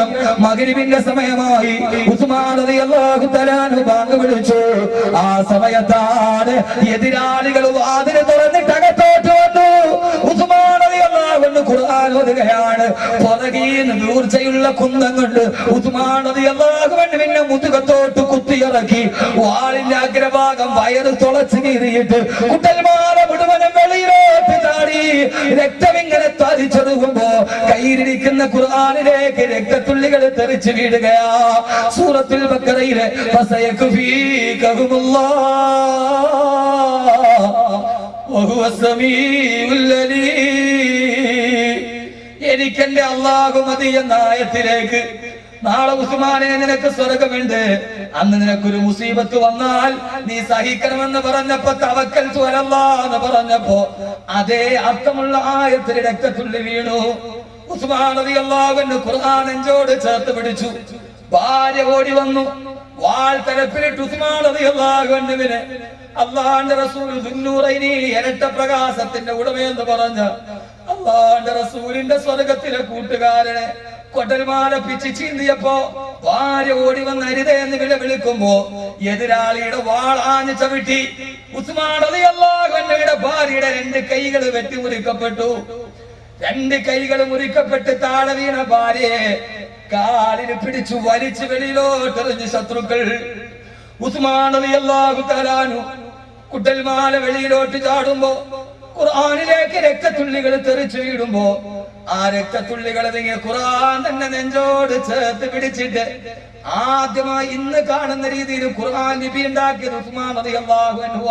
അറിയണം. മഗ്രിബിന്റെ സമയമായി. ഉസ്മാൻ റളിയല്ലാഹു തആല ബാങ്ക് വിളിച്ചു. ആ സമയത്താണ് എതിരാളികൾ വാതിൽ തുറന്നിട്ട് അകത്തോട്ട് വന്നു. ഉസ്മാൻ റളിയല്ലാഹു അൻഹു ഖുർആൻ ഓതുകയാണ്. പുറകീന്ന് മൂർച്ചയുള്ള കുന്തം കൊണ്ട് ഉസ്മാൻ റളിയല്ലാഹു അൻഹുവിനെ മുതുകത്തോട്ട് കുത്തിയിറക്കി. വാളിന്റെ അഗ്രഭാഗം വയറ് തുളച്ചു കീറിയിട്ട് കുട്ടൽമാല മുഴുവനും വെളിയിലോട്ട് ചാടി. രക്തം ഇങ്ങനെ തരിച്ചൊഴുകുമ്പോ കയ്യിലിരിക്കുന്ന ഖുർആനിലേക്ക് രക്തത്തുള്ളികൾ തെറിച്ചു വീഴുകയാ. സൂറത്തുൽ ബഖറയിലെ എനിക്കെന്റെ അല്ലാഹു മതി എന്ന ആയത്തിലേക്ക് നാളെ ഉസ്മാനെ നിനക്ക് സ്വർഗമുണ്ട്. അന്ന് നിനക്കൊരു മുസീബത്ത് വന്നാൽ നീ സഹിക്കണമെന്ന് പറഞ്ഞപ്പോ തവക്കൽതു അലല്ലാഹ് എന്ന് പറഞ്ഞപ്പോ അതേ അർത്ഥമുള്ള ആയത്തിൽ രക്തത്തുള്ളി വീണു. ഉസ്മാൻ റളിയല്ലാഹു അൻഹു ഖുർആൻ നെഞ്ചോട് ചേർത്ത് പിടിച്ചു. ഭാര്യ ഓടി വന്നു. വാൾ തലപ്പിലിട്ട് ഉസ്മാൻ റളിയല്ലാഹു അൻഹുവിനെ അല്ലാഹുവിന്റെ റസൂൽ ദുന്നൂറൈനി ഇരട്ട പ്രകാശത്തിന്റെ ഉടമയെന്ന് പറഞ്ഞ അല്ലാഹുവിന്റെ റസൂലിന്റെ സ്വർഗത്തിലെ കൂട്ടുകാരനെ കൊട്ടൽമാല പിച്ച് ചീന്തിയപ്പോ ഭാര്യ ഓടി വന്ന് അരുതേ എന്ന് വിളിക്കുമ്പോ എതിരാളിയുടെ വാളാഞ്ഞ് ചവിട്ടി. ഉസ്മാൻ റളിയല്ലാഹു അൻഹുവിന്റെ ഭാര്യയുടെ 2 കൈകൾ വെട്ടി മുറിക്കപ്പെട്ടു. 2 കൈകൾ മുറിക്കപ്പെട്ട് താഴെ വീണ ഭാര്യയെ കാലിന് പിടിച്ചു വലിച്ചു വെളിയിലോട്ടെറിഞ്ഞ് ശത്രുക്കൾ. ഉസ്മാൻ റളിയല്ലാഹു തആല കുട്ടൽമാല വെളിയിലോട്ട് ചാടുമ്പോ ഖുർആനിലേക്ക് രക്തത്തുള്ളികൾ തെറിച്ചു വീടുമ്പോ ആ രക്തത്തുള്ളികൾ ഖുർആൻ തന്നെ നെഞ്ചോട് ചേർത്ത് പിടിച്ചിട്ട് ആദ്യമായി ഇന്ന് കാണുന്ന രീതിയിൽ ഖുർആൻ ലിപി ഉണ്ടാക്കിയത് ഉസ്മാൻ റളിയല്ലാഹു അൻഹു.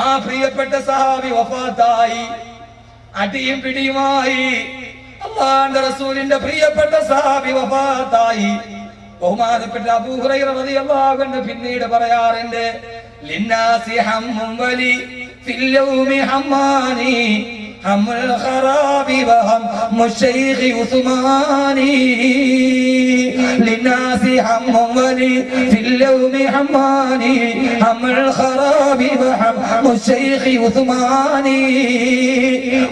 ആ പ്രിയപ്പെട്ട സഹാബി വഫാത്തായി. അടിയും പിടിയുമായി. അല്ലാഹുവിന്റെ റസൂലിന്റെ പ്രിയപ്പെട്ട സഹാബി വഫാത്തായി. ബഹുമാനപ്പെട്ട അബൂ ഹുറൈറ റളിയല്ലാഹു അൻഹു പിന്നീട് പറയാറുണ്ട്, ലിന്നാസി ഹമ്മുൻ വലി ഫിൽ യൗമി ഹമ്മാനി ഹമ്മുൽ ഖറാബി വഹമ്മു ശൈഖി ഉസ്മാനി. ലിന്നാസി ഹമ്മുൻ വലി ഫിൽ യൗമി ഹമ്മാനി ഹമ്മുൽ ഖറാബി വഹമ്മു ശൈഖി ഉസ്മാനി.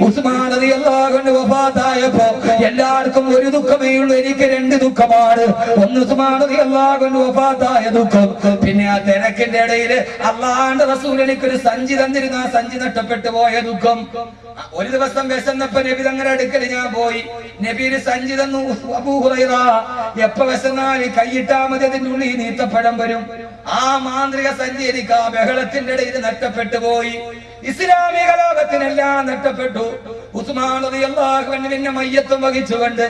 ഉസ്മാൻ റളിയല്ലാഹു അൻഹു വഫാത്തായപ്പോ എല്ലാവർക്കും ഒരു ദുഃഖമേ ഉള്ളൂ. എനിക്ക് 2 ദുഃഖമാണ്. ഒന്ന് ഉസ്മാൻ റളിയല്ലാഹു അൻഹു വഫാത്തായ ദുഃഖം. പിന്നെ ആ തിരക്കിന്റെ ഇടയിൽ അല്ലാഹുവിന്റെ റസൂൽ എനിക്കൊരു സഞ്ചി തന്നിരുന്നു. ആ സഞ്ചി നഷ്ടപ്പെട്ടു പോയ ദുഃഖം. ഒരു ദിവസം വിശന്നപ്പോ നബി തങ്ങളുടെ അടുക്കൽ ഞാൻ പോയി. നബിയുടെ സഞ്ചി തന്നു. അബൂ ഹുറൈറ, എപ്പോ വിശന്നാലും കൈയിട്ടാ മതി, അതിന്റെ ഉള്ളിൽ നീത്തപ്പഴം വരും. ആ മാന്ത്രിക സഞ്ചി എനിക്ക് ആ ബഹളത്തിന്റെ ഇടയിൽ നഷ്ടപ്പെട്ടു പോയി. ഇസ്ലാമിക ലോകത്തിനെല്ലാം നഷ്ടപ്പെട്ടു. ഉസ്മാൻ റളിയല്ലാഹു അൻഹുവിന്റെ മയ്യത്തും വഹിച്ചുകൊണ്ട്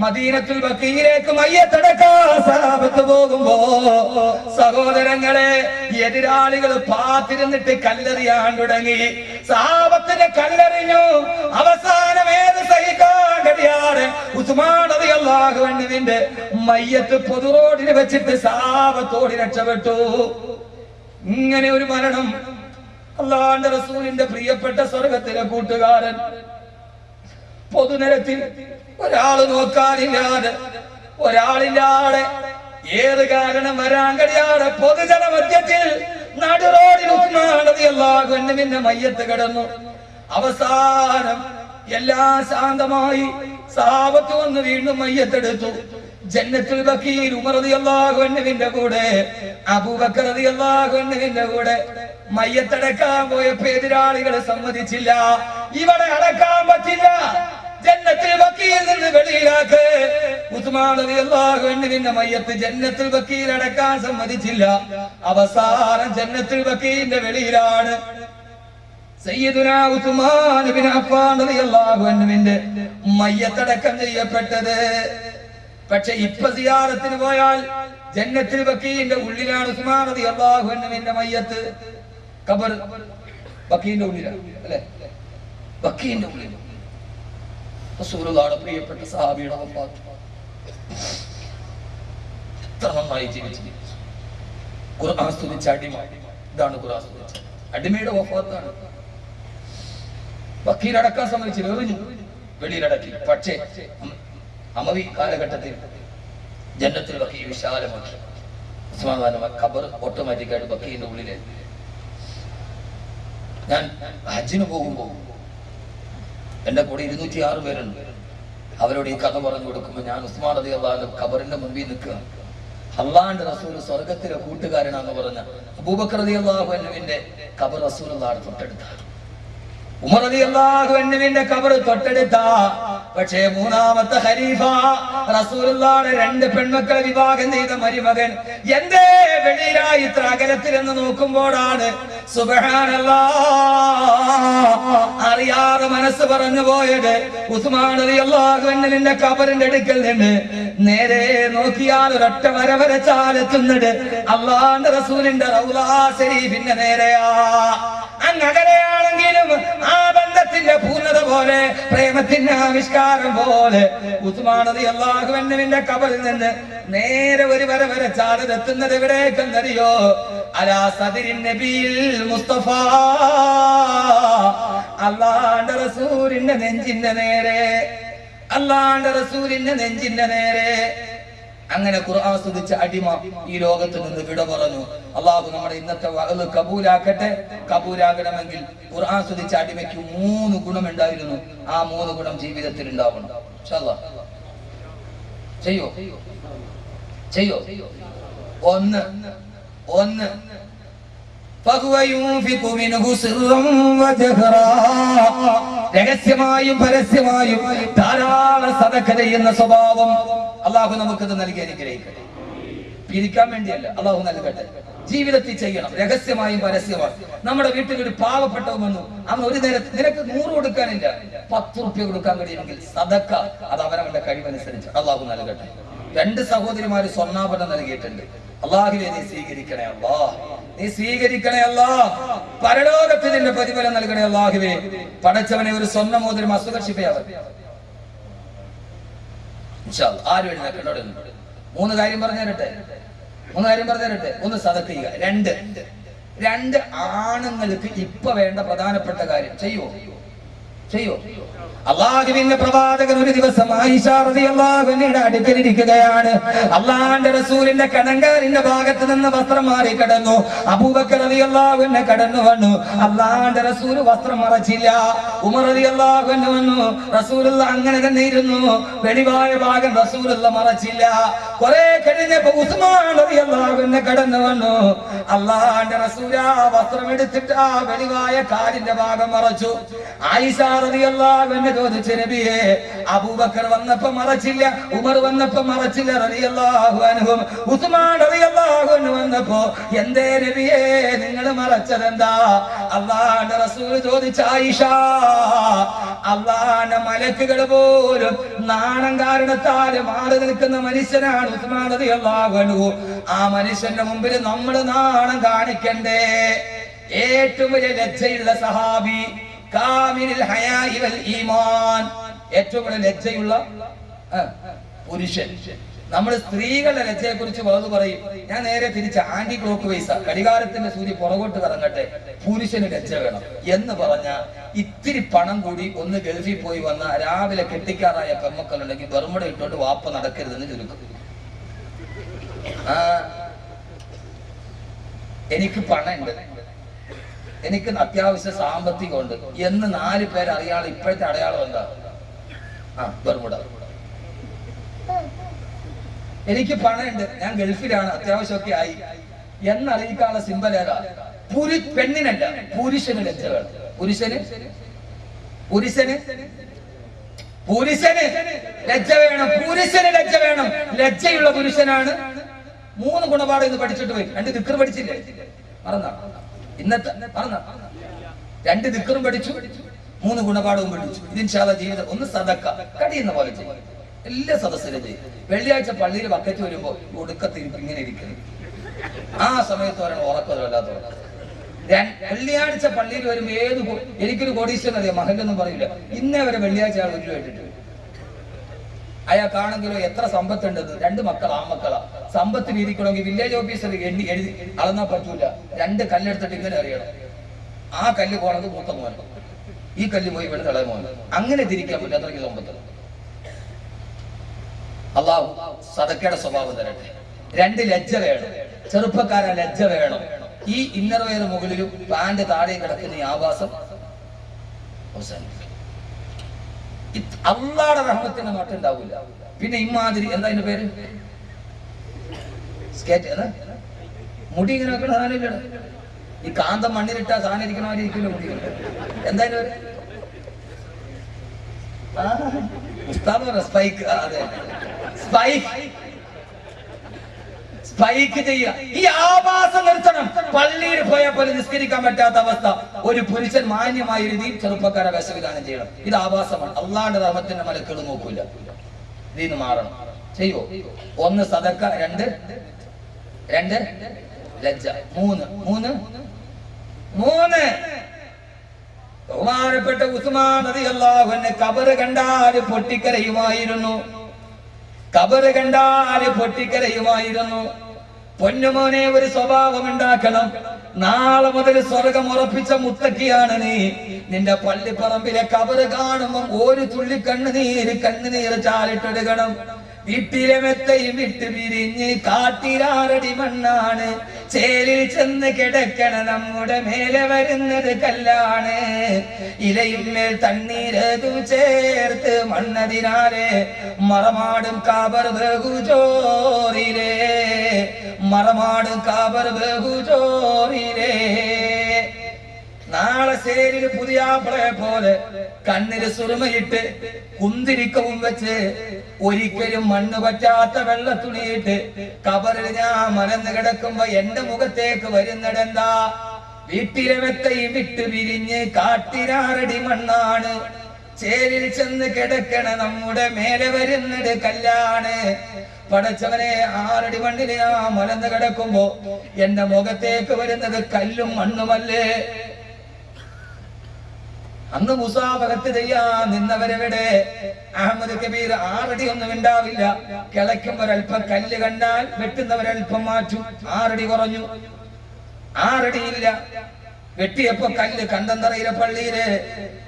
മദീനത്തുൽ ബഖീയിലേക്ക് മയ്യത്തടക്കാൻ സഹാബത്ത് പോകുമ്പോ സഹോദരങ്ങളെ എതിരാളികൾ പാത്തിരുന്നിട്ട് കല്ലെറിയാൻ തുടങ്ങി. സഹാബത്തിന്റെ കല്ലെറിഞ്ഞു. അവസാനം ഏത് സഹിക്കാൻ കഴിയാതെ ഉസ്മാൻ റളിയല്ലാഹു അൻഹുവിന്റെ മയ്യത്ത് പൊതു റോഡിൽ വെച്ചിട്ട് സഹാബത്തോട് രക്ഷപ്പെട്ടു. ഇങ്ങനെ ഒരു മരണം. അല്ലാഹുവിന്റെ റസൂലിന്റെ പ്രിയപ്പെട്ട സ്വർഗത്തിലെ കൂട്ടുകാരൻ പൊതുനിരത്തിൽ ഒരാള് നോക്കാനില്ലാതെ, ഒരാളില്ലാതെ, ഏത് കാരണം വരാൻ കഴിയാതെ പൊതുജന മധ്യത്തിൽ നടുറോഡിൽ ഉസ്മാൻ റളിയല്ലാഹു അൻഹുവിന്റെ മയ്യത്ത് കിടന്നു. അവസാനം എല്ലാം ശാന്തമായി. സഹാബത്ത് വന്ന് വീണ്ടും മയ്യത്തെടുത്തു. ജന്നത്തുൽ ബഖീൽ ഉമർ റളിയല്ലാഹു അൻഹുവിന്റെ കൂടെ, അബൂബക്കർ റളിയല്ലാഹു അൻഹുവിന്റെ കൂടെ മയ്യത്തടക്കാൻ പോയപ്പോ എതിരാളികൾ സമ്മതിച്ചില്ല. ഇവിടെ അടക്കാൻ പറ്റില്ല, ജന്നത്തുൽ ബഖീൽ നിന്ന് വെളിയിലാക്ക്. ഉസ്മാൻ റളിയല്ലാഹു അൻഹുവിന്റെ മയ്യത്ത് ജന്നത്തുൽ ബഖീൽ അടക്കാൻ സമ്മതിച്ചില്ല. അവസാനം ജന്നത്തുൽ ബഖീലിന്റെ വെളിയിലാണ് സയ്യിദുനാ ഉസ്മാൻ ഇബ്നു അഫ്ഫാൻ റളിയല്ലാഹു അൻഹുവിന്റെ മയ്യത്തടക്കം ചെയ്യപ്പെട്ടത്. പക്ഷെ ഇപ്പൊ സിയാറത്തിന് പോയാൽ ജന്നത്തുൽ ബഖീലിന്റെ ഉള്ളിലാണ് ഉസ്മാൻ റളിയല്ലാഹു അൻഹുവിന്റെ മയ്യത്ത്. ഖബർ ബഖീലിന്റെ ഉള്ളിലാണ്, അല്ലേ? ബഖീലിന്റെ ഉള്ളിൽ റസൂലുള്ളാഹിയുടെ പ്രിയപ്പെട്ട സഹാബിയുടെ വഫാത്ത്. എത്ര നന്നായി ജീവിച്ചു. ഖുർആൻ സ്തുതിച്ച അടിമ. ഇതാണ് ഖുർആൻ സ്തുതിച്ച അടിമയുടെ വഫാത്താണ്. ബഖീൽ അടക്കാൻ സമ്മതിച്ചില്ല, എറിഞ്ഞു, വെളിയിലടക്കി. പക്ഷേ അമവി കാലഘട്ടത്തിൽ ജന്നത്തുൽ ബഖീൽ വിശാലമാക്കി. ഖബർ ഓട്ടോമാറ്റിക്കായിട്ട് ബഖീലിന്റെ ഉള്ളിലെ. ഞാൻ ഹജ്ജിന് പോകുമ്പോൾ എന്റെ കൂടെ 206 പേരുണ്ട്. അവരോട് ഈ കഥ പറഞ്ഞു കൊടുക്കുമ്പോൾ ഞാൻ ഉസ്മാൻ റളിയല്ലാഹു അൻഹു ഖബറിന്റെ മുമ്പിൽ നിൽക്കുക. അള്ളാഹുവിന്റെ റസൂൽ സ്വർഗത്തിലെ കൂട്ടുകാരനാന്ന് പറഞ്ഞ അബൂബക്കർ റളിയല്ലാഹു അൻഹുവിന്റെ ഖബർ റസൂലുള്ളാഹി തൊട്ടടുത്ത, ഉമർ റളിയല്ലാഹു അൻഹുവിന്റെ ഖബർ തൊട്ടടുത്ത. പക്ഷേ മൂന്നാമത്തെ ഖലീഫ റസൂലുള്ളാഹിയുടെ 2 പെൺമക്കളെ വിവാഹം ചെയ്ത മരുമകൻ എന്തേ വെളിയിലായി ഇത്ര അകലത്തിലെന്ന് നോക്കുമ്പോഴാണ് സുബ്ഹാനല്ലാഹ് അറിയാതെ മനസ്സ് പറഞ്ഞു പോയത്. ഉസ്മാൻ റളിയല്ലാഹു അൻഹുവിന്റെ ഖബറിന്റെ അടുക്കൽ നിന്ന് നേരെ നോക്കിയാൽ ഒരൊറ്റ വര വരച്ചാലെത്തുന്നത് അല്ലാഹുവിന്റെ റസൂലിന്റെ റൗള ശരീഫിന്റെ നേരെയാ. അങ്ങനെയാണെങ്കിലും ആ ബന്ധത്തിന്റെ പൂർണ്ണത പോലെ, പ്രേമത്തിന്റെ ആവിഷ്കാരം പോലെ ഉസ്മാൻ റളിയല്ലാഹു അൻഹുവിന്റെ ഖബറിൽ നിന്ന് നേരെ ഒരു വര വരച്ചാൽ എത്തുന്നത് എവിടേക്കെന്നറിയോ? അലാ സദരിൻ നബിയിൽ മുസ്തഫ, അല്ലാഹുവിന്റെ റസൂലിന്റെ നെഞ്ചിന്റെ നേരെ, അല്ലാഹുവിന്റെ റസൂലിന്റെ നെഞ്ചിന്റെ നേരെ. അങ്ങനെ ഖുർആൻ സ്തുതിച്ച അടിമ ഈ ലോകത്ത് നിന്ന് വിട പറഞ്ഞു. അള്ളാഹു നമ്മുടെ ഇന്നത്തെ വഅദ് കബൂലാക്കട്ടെ. കബൂലാകണമെങ്കിൽ ഖുർആൻ സ്തുതിച്ച അടിമയ്ക്ക് 3 ഗുണമുണ്ടായിരുന്നു. ആ 3 ഗുണം ജീവിതത്തിൽ ഉണ്ടാവണം. ഇൻഷാ അല്ലാഹ് ചെയ്യോ ചെയ്യോ. ഒന്ന് രഹസ്യമായും പരസ്യമായും ധാരാളം സദഖ ചെയ്യുന്ന സ്വഭാവം അള്ളാഹു നമുക്കത് നൽകി അനുഗ്രഹിക്കട്ടെ. പിരിക്കാൻ വേണ്ടിയല്ല, അള്ളാഹു നൽകട്ടെ. ജീവിതത്തിൽ ചെയ്യണം, രഹസ്യമായും പരസ്യമായും. നമ്മുടെ വീട്ടിൽ ഒരു പാവപ്പെട്ടവൻ വന്നു, അവൻ ഒരു നേരത്തെ നിനക്ക് 100 കൊടുക്കാനില്ല, 10 റുപ്യ കൊടുക്കാൻ കഴിയുമെങ്കിൽ സദഖ അത് അവനവന്റെ കഴിവനുസരിച്ച് അള്ളാഹു നൽകട്ടെ. 2 സഹോദരിമാര് സ്വർണ്ണാഭരണം നൽകിയിട്ടുണ്ട്. അള്ളാഹുവേ നീ സ്വീകരിക്കണേ അല്ലാ, നീ സ്വീകരിക്കണേ അല്ലാ. പരലോകത്ത് നിന്റെ പ്രതിഫലം നൽകണേ അള്ളാഹുവേ. പടച്ചവനെ ഒരു സ്വർണ്ണ മോതിരം അസുഖക്ഷിപ്പയാവൻ. ആരും എഴുന്നേക്കണ്ടോടെ 3 കാര്യം പറഞ്ഞു തരട്ടെ. 1 സദഖ ചെയ്യുക. 2 ആണുങ്ങൾക്ക് ഇപ്പൊ വേണ്ട പ്രധാനപ്പെട്ട കാര്യം ചെയ്യോ. അള്ളാഹുവിന്റെ പ്രവാചകൻ ഒരു ദിവസം ആയിഷ റളിയല്ലാഹു അൻഹയുടെ അടുക്കലിരിക്കുകയാണ്. അള്ളാഹുവിന്റെ റസൂലിന്റെ കണങ്കാലിന്റെ ഭാഗത്ത് നിന്ന് വസ്ത്രം മാറി കിടന്നു. അബൂബക്കർ റളിയല്ലാഹു അൻഹു കടന്നു വന്നു. അള്ളാഹുവിന്റെ റസൂൽ വസ്ത്രം മറച്ചില്ല. ഉമർ റളിയല്ലാഹു അൻഹു വന്നു. റസൂലുള്ളാഹി അങ്ങനെ തന്നെ ഇരുന്നു. വെളിവായ ഭാഗം റസൂലുള്ളാഹി മറച്ചില്ല. കുറെ കഴിഞ്ഞപ്പോ ഉസ്മാൻ റളിയല്ലാഹു അൻഹു കടന്നു വന്നു. അള്ളാഹുവിന്റെ റസൂൽ ആ വസ്ത്രം എടുത്തിട്ട് ആ വെളിവായ കാലിന്റെ ഭാഗം മറച്ചു. ആയിഷ റളിയല്ലാഹു അൻഹ ചോദിച്ചു, നബിയേ അബൂബക്കർ വന്നപ്പോ മറച്ചില്ല, ഉമർ വന്നപ്പോ മറച്ചില്ല റളിയല്ലാഹു അൻഹു, ഉസ്മാൻ റളിയല്ലാഹു അൻഹു വന്നപ്പോ എന്തേ നബിയേ നിങ്ങൾ മറച്ചതെന്താ? അല്ലാഹുവിന്റെ റസൂൽ ചോദിച്ച ആയിഷ, അല്ലാഹുവിന്റെ മലക്കുകൾ പോലും നാണം കാരണത്താൽ മാറി നിൽക്കുന്ന മനുഷ്യനാണ് ഉസ്മാൻ റളിയല്ലാഹു അൻഹു. ആ മനുഷ്യന്റെ മുമ്പിൽ നമ്മൾ നാണം കാണിക്കണ്ടേ? ഏറ്റവും വലിയ ലജ്ജയുള്ള സഹാബി, കാമിലുൽ ഹയാഇ വൽ ഈമാൻ, ഏറ്റവും വലിയ ലജ്ജയുള്ള പുരുഷൻ. നമ്മൾ സ്ത്രീകളുടെ ലജ്ജയെ കുറിച്ച് വളരെ പറയും. ഞാൻ നേരെ തിരിച്ച് ആന്റി ക്ലോക്ക് വൈസ, ഘടികാരത്തിന്റെ സൂര്യ പുറകോട്ട് കറങ്ങട്ടെ, പുരുഷന് ലജ്ജ വേണം എന്ന് പറഞ്ഞ ഇത്തിരി പണം കൂടി ഒന്ന് ഗൾഫിൽ പോയി വന്ന രാവിലെ കെട്ടിക്കാറായ പെമ്മക്കളുണ്ടെങ്കിൽ ബർമുട ഇട്ടോട്ട് വാപ്പ നടക്കരുതെന്ന് ചുരുക്കും. എനിക്ക് പണമുണ്ട്, എനിക്ക് അത്യാവശ്യ സാമ്പത്തികമുണ്ട് എന്ന് 4 പേര് അറിയാളെ ഇപ്പോഴത്തെ അടയാളം എന്താ? ബർമുട. എനിക്ക് പണമുണ്ട്, ഞാൻ ഗൾഫിലാണ്, അത്യാവശ്യമൊക്കെ ആയി എന്നറിയിക്കാനുള്ള സിമ്പൽ ഏതാ? പെണ്ണിനല്ല, പുരുഷന് ലജ്ജ വേണം. പുരുഷന് ലജ്ജ വേണം. പുരുഷന് ലജ്ജ വേണം. ലജ്ജയുള്ള പുരുഷനാണ്. 3 ഗുണപാഠം ഇന്ന് പഠിച്ചിട്ട് പോയി. 2 ദിക്ർ പഠിച്ചില്ലേ? മറന്നാ? ഇന്നത്തെ മറന്നാ? 2 ദിക്റും പഠിച്ചു, 3 ഗുണപാഠവും പഠിച്ചു. ഇതിൻഷാള്ള ജീവിതം ഒന്ന് സദക്ക കടിയുന്ന പോലെ ചെയ്യും. എല്ലാ സദസ്സിലും ചെയ്യും. വെള്ളിയാഴ്ച പള്ളിയിൽ ബക്കറ്റ് വരുമ്പോ ഒടുക്കത്തിരിപ്പ് ഇങ്ങനെ ഇരിക്കുന്നു. ആ സമയത്ത് ഒരെണ്ണം ഉറക്കമില്ലാത്തവർ. വെള്ളിയാഴ്ച പള്ളിയിൽ വരുമ്പോ എനിക്കൊരു കോടീശ്വരൻ അറിയാം, മഹലൊന്നും പറയില്ല, ഇന്നേ വരെ വെള്ളിയാഴ്ച ആൾ 1 രൂപ ഇട്ടിട്ട്. അയാൾക്കാണെങ്കിലോ എത്ര സമ്പത്തുണ്ടെന്ന്, 2 മക്കൾ ആമക്കളാ. സമ്പത്ത് വീതിക്കണമെങ്കിൽ വില്ലേജ് ഓഫീസർ എഴുതി അളന്നാ പറ്റൂല. 2 കല്ലെടുത്തിട്ട് ഇങ്ങനെ അറിയണം. ആ കല്ല് പോണത് മൂത്ത മോൻ, ഈ കല്ല് പോയി വീണ് ഇളയ മോൻ. അങ്ങനെ തിരിക്കാൻ പറ്റും. അത്രയ്ക്ക് സമ്പത്ത്. അള്ളാഹു സദക്കയുടെ സ്വഭാവം തരട്ടെ. 2 ലജ്ജ വേണം. ചെറുപ്പക്കാരെ ലജ്ജ വേണം. ഈ ഇന്നർവെയർ മുകളിലും പാന്റ് താഴെയും കിടക്കുന്ന ഈ ആഭാസം അവസാനിക്കും. അള്ളാടെ റഹ്മത്തിന്റെ നോട്ടുണ്ടാവൂല. പിന്നെ ഇമാതിരി എന്താ അതിന്റെ പേര്, സ്കേറ്റ്, മുടി ഇങ്ങനെ വെക്കണ സാധനം ഇല്ല. ഈ കാന്തം മണ്ണിലിട്ടാ സാധനം ഇരിക്കണമായിരിക്കില്ല മുടി. എന്താ അതിന്റെ പേര്? സ്പൈക്ക്. അതെ, സ്പൈക്ക്. സ്പൈക്ക് ചെയ്യുക. ഈ ആഭാസം നിർത്തണം. പള്ളിയിൽ പോയപ്പോൾ നിസ്കരിക്കാൻ പറ്റാത്ത അവസ്ഥ ഒരു പുരുഷൻ മാന്യമായ രീതിയിൽ ചെറുപ്പക്കാരെ വേഷവിധാനം ചെയ്യണം. ഇത് ആഭാസമാണ്. അള്ളാന്റെ റഹ്മത്തിന്റെ മലക്കൾ നോക്കൂല. ഇതിന്ന് മാറണം. ചെയ്യോ? 1 സദക്ക, 2 ലജ്ജ, 3 ബഹുമാനപ്പെട്ട ഉസ്മാൻ റളിയല്ലാഹു അൻഹു ഖബറ് കണ്ടാൽ പൊട്ടിക്കരയുമായിരുന്നു. ഖബറ് കണ്ടാൽ പൊട്ടിക്കരയുമായിരുന്നു. പൊന്നുമോനെ, ഒരു സ്വഭാവം ഉണ്ടാക്കണം. നാളെ മുതൽ സ്വർഗം ഉറപ്പിച്ച മുത്തക്കിയാണ് നീ. നിന്റെ പള്ളിപ്പറമ്പിലെ ഖബറ് കാണുമ്പം ഒരു തുള്ളി കണ്ണുനീര് ചാലിട്ടെടുക്കണം. വീട്ടിലെ മെത്തയും വിട്ട് പിരിഞ്ഞ് കാട്ടിലാറടി മണ്ണാണ്. ചേലിൽ ചെന്ന് കിടക്കണ നമ്മുടെ മേലെ വരുന്നത് കല്ലാണ്. ഇലയും മേൽ തണ്ണീരതു ചേർത്ത് മണ്ണതിനാലെ മറമാടും കാബർ ബഹുജോറിലേ, മറമാടും കാബർ ബഹുജോറിലേ. നാളെ സേരിൽ പുതിയാപ്പിളയെ പോലെ കണ്ണില് സുറുമയിട്ട് കുന്തിരിക്കവും വെച്ച് ഒരിക്കലും മണ്ണ് പറ്റാത്ത വെള്ളത്തുണിയിട്ട് കബറിൽ ഞാൻ മലന്ന് കിടക്കുമ്പോ എന്റെ മുഖത്തേക്ക് വരുന്നിടെന്താ? വീട്ടിലെ മെത്തയും വിട്ട് പിരിഞ്ഞ് കാട്ടിലാറടി മണ്ണാണ്. ചേരിൽ ചെന്ന് കിടക്കണ നമ്മുടെ മേലെ വരുന്നത് കല്ലാണ്. പടച്ചവനെ, 6 അടി മണ്ണിൽ ഞാൻ മലന്ന് കിടക്കുമ്പോ എന്റെ മുഖത്തേക്ക് വരുന്നത് കല്ലും മണ്ണുമല്ലേ? അന്ന് മുസാഫഹത്ത് ചെയ്യാൻ നിന്നവരെവിടെ? അഹമ്മദ് കബീർ 6 അടി ഒന്നും ഉണ്ടാവില്ല. കിളയ്ക്കുമ്പൊരൽപ്പം കല്ല് കണ്ടാൽ വെട്ടുന്നവരൽപ്പം മാറ്റും. 6 അടി കുറഞ്ഞു, 6 അടിയില്ല. വെട്ടിയപ്പോ കല്ല് കണ്ടന്തറയിലെ പള്ളിയില്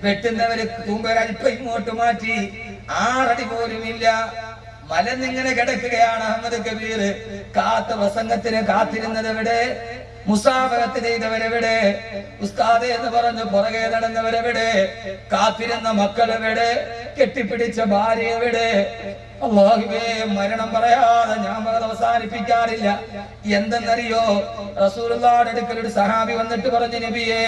വെട്ടുന്നവര് തൂമ്പൊരൽപ്പം ഇങ്ങോട്ട് മാറ്റി. 6 അടി പോലും ഇല്ല. മലന്നിങ്ങനെ കിടക്കുകയാണ് അഹമ്മദ് കബീർ. കാത്ത പ്രസംഗത്തിന് കാത്തിരുന്നത് എവിടെ? മുസാഫഹത്ത് ചെയ്തവരെവിടെ? ഉസ്താദ് എന്ന് പറഞ്ഞു പുറകെ നടന്നവരെവിടെ? കാത്തിരുന്ന മക്കളെവിടെ? കെട്ടിപ്പിടിച്ച ഭാര്യ എവിടെ? അല്ലാഹുവേ, മരണം പറയാതെ ഞാൻ അവസാനിപ്പിക്കാറില്ല. എന്തെന്നറിയോ? റസൂലുള്ളാഹിയുടെ അടുക്കൽ ഒരു സഹാബി വന്നിട്ട് പറഞ്ഞു, നബിയേ,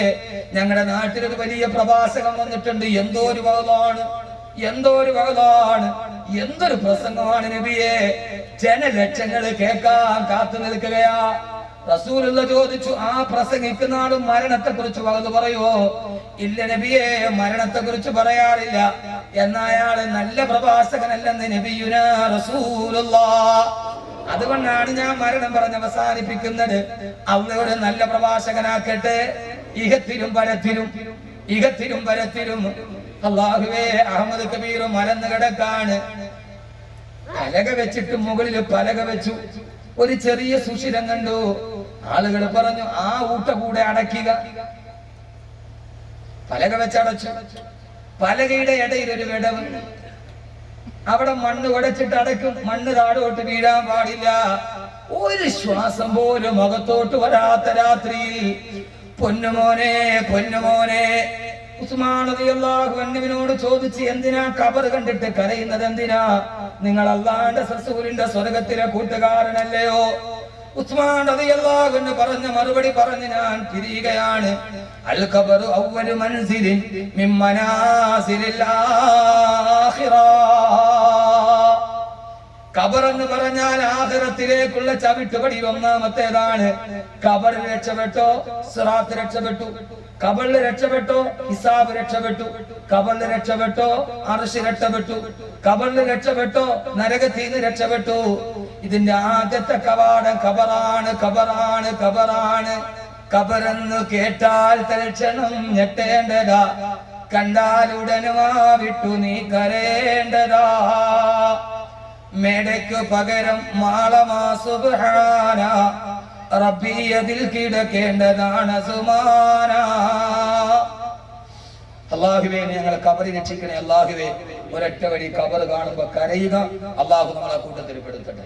ഞങ്ങളുടെ നാട്ടിലൊരു വലിയ പ്രഭാഷകൻ വന്നിട്ടുണ്ട്. എന്തൊരു വഹളാണ്, എന്തൊരു പ്രസംഗമാണ് നബിയെ. ജനലക്ഷങ്ങള് കേൾക്കാൻ കാത്തു നിൽക്കുകയാ. റസൂലുള്ള ചോദിച്ചു, ആ പ്രസംഗിക്കുന്ന ആളും മരണത്തെ കുറിച്ച് വകുത് പറയുവോ? ഇല്ല നബിയെ, മരണത്തെ കുറിച്ച് പറയാറില്ല. എന്നാ അയാള് നല്ല പ്രഭാഷകനല്ലെന്ന് നബിയുനാ റസൂലുള്ളാഹ്. അതുകൊണ്ടാണ് ഞാൻ മരണം പറഞ്ഞ് അവസാനിപ്പിക്കുന്നത്. അള്ളയുടെ നല്ല പ്രഭാഷകനാക്കട്ടെ, ഇഹത്തിലും പരത്തിലും. അല്ലാഹുവേ, അഹമ്മദ് കബീർ മലന്ന് കിടക്കാണ്. പലക വെച്ചിട്ട് മുകളിൽ പലക വെച്ചു. ഒരു ചെറിയ സുഷിരം കണ്ടു. ആളുകൾ പറഞ്ഞു, ആ ഊട്ട കൂടെ അടയ്ക്കുക. പലക വെച്ചടച്ചു. പലകയുടെ ഇടയിൽ ഒരു വിടവ്. അവിടെ മണ്ണ് കുടച്ചിട്ട് അടയ്ക്കും. മണ്ണ് താഴോട്ട് വീഴാൻ പാടില്ല. ഒരു ശ്വാസം പോലും മുഖത്തോട്ട് വരാത്ത രാത്രിയിൽ പൊന്നുമോനെ ഉസ്മാൻ റളിയല്ലാഹു അൻഹുവിനോട് ചോദിച്ചു, എന്തിനാ ഖബർ കണ്ടിട്ട് കരയുന്നത്? എന്തിനാ? നിങ്ങൾ അല്ലാഹുവിന്റെ റസൂലിന്റെ സ്വർഗ്ഗത്തിലെ കൂട്ടുകാരനല്ലയോ? ഉസ്മാൻ റളിയല്ലാഹു അൻഹു പറഞ്ഞ മറുപടി പറഞ്ഞ് ഞാൻ പിരിയുകയാണ്. അൽ ഖബറു അവ്വലു മൻസിലിൻ മിൻ മനാസിലിൽ ആഖിറ. ഖബർ എന്ന് പറഞ്ഞാൽ ആഖിറത്തിലേക്കുള്ള ചവിട്ടുപടി ഒന്നാമത്തേതാണ്. ഖബറിൽ രക്ഷപ്പെട്ടോ, സിറാത്ത് രക്ഷപ്പെട്ടു. ഖബറിൽ രക്ഷപ്പെട്ടോ, ഹിസാബ് രക്ഷപ്പെട്ടു. ഖബറിൽ രക്ഷപ്പെട്ടോ, അർശ് രക്ഷപ്പെട്ടു. ഖബറിൽ രക്ഷപ്പെട്ടോ, നരകത്തിൽ നിന്ന് രക്ഷപ്പെട്ടു. ഇതിന്റെ ആദ്യത്തെ കവാടം ഖബറാണ്. ഖബറെന്ന് കേട്ടാൽ തൽക്ഷണം ഞെട്ടേണ്ടതാ. കണ്ടാലുടനുമാ വിട്ടു നീ കരയേണ്ടതാ. മേടയ്ക്കു പകരം മാളമാ സുബ്ഹാന, റബ്ബി അതിൽ കിടക്കേണ്ടതാണ് സുമാന. അല്ലാഹുവേ, ഞങ്ങളെ ഖബറിൽ രക്ഷിക്കണേ. അല്ലാഹുവേ, ഒരൊറ്റ വഴി ഖബർ കാണുമ്പോ കരയുക. അല്ലാഹു നമ്മളെ കൂട്ടത്തിൽ പെടുത്തട്ടെ.